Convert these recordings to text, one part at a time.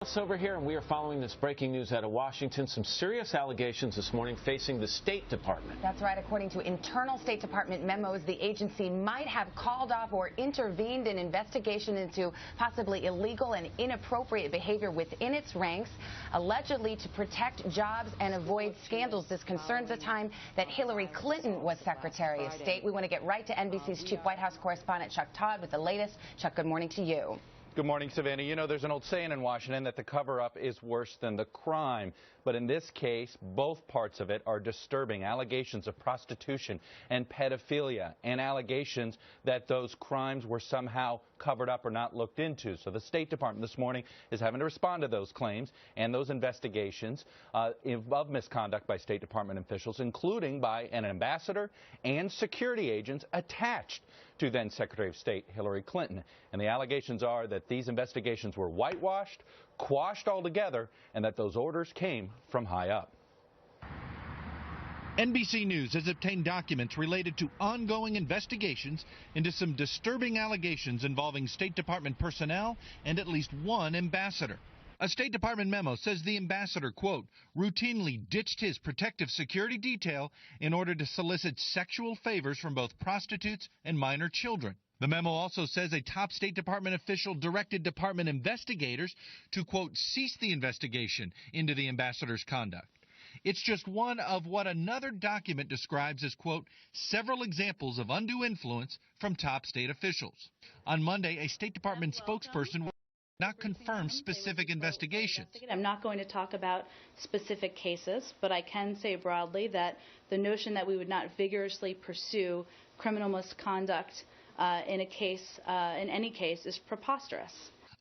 Alice over here, and we are following this breaking news out of Washington. Some serious allegations this morning facing the State Department. That's right. According to internal State Department memos, the agency might have called off or intervened in investigation into possibly illegal and inappropriate behavior within its ranks, allegedly to protect jobs and avoid scandals. This concerns the time that Hillary Clinton was Secretary of State. We want to get right to NBC's chief White House correspondent Chuck Todd with the latest. Chuck, good morning to you. Good morning, Savannah. You know, there's an old saying in Washington that the cover-up is worse than the crime. But in this case, both parts of it are disturbing. Allegations of prostitution and pedophilia, and allegations that those crimes were somehow covered up or not looked into. So the State Department this morning is having to respond to those claims and those investigations of misconduct by State Department officials, including by an ambassador and security agents attached to then Secretary of State Hillary Clinton. And the allegations are that these investigations were whitewashed, quashed altogether, and that those orders came from high up. NBC News has obtained documents related to ongoing investigations into some disturbing allegations involving State Department personnel and at least one ambassador. A State Department memo says the ambassador, quote, routinely ditched his protective security detail in order to solicit sexual favors from both prostitutes and minor children. The memo also says a top State Department official directed department investigators to, quote, cease the investigation into the ambassador's conduct. It's just one of what another document describes as, quote, several examples of undue influence from top state officials. On Monday, a State Department spokesperson will not confirm specific investigations. I'm not going to talk about specific cases, but I can say broadly that the notion that we would not vigorously pursue criminal misconduct in any case is preposterous.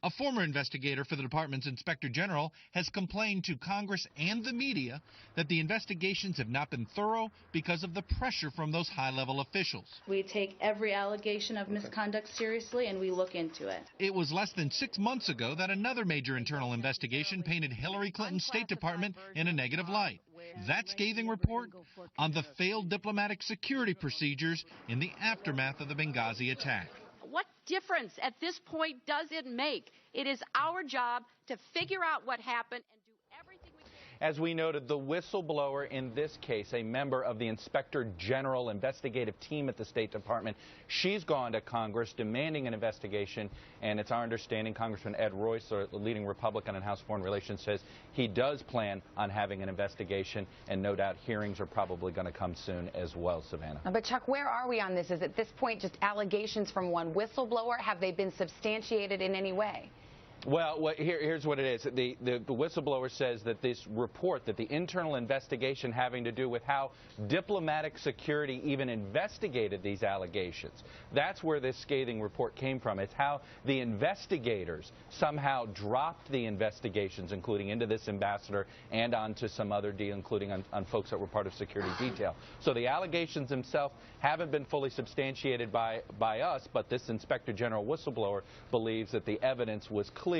A former investigator for the department's inspector general has complained to Congress and the media that the investigations have not been thorough because of the pressure from those high-level officials. We take every allegation of misconduct seriously, and we look into it. It was less than 6 months ago that another major internal investigation painted Hillary Clinton's State Department in a negative light. That scathing report on the failed diplomatic security procedures in the aftermath of the Benghazi attack. What difference at this point does it make? It is our job to figure out what happened and do everything we can. As we noted, the whistleblower in this case, a member of the Inspector General investigative team at the State Department, she's gone to Congress demanding an investigation, and it's our understanding Congressman Ed Royce, the leading Republican in House Foreign Relations, says he does plan on having an investigation, and no doubt hearings are probably going to come soon as well, Savannah. But Chuck, where are we on this? Is at this point just allegations from one whistleblower? Have they been substantiated in any way? Well, here's what it is. The whistleblower says that this report, that the internal investigation having to do with how diplomatic security even investigated these allegations, that's where this scathing report came from. It's how the investigators somehow dropped the investigations, including into this ambassador and onto some other deal, including on folks that were part of security detail. So the allegations themselves haven't been fully substantiated by us, but this Inspector General whistleblower believes that the evidence was clear,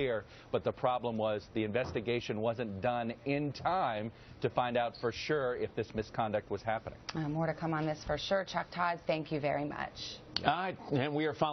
but the problem was the investigation wasn't done in time to find out for sure if this misconduct was happening. More to come on this for sure. Chuck Todd, thank you very much. All right, and we are following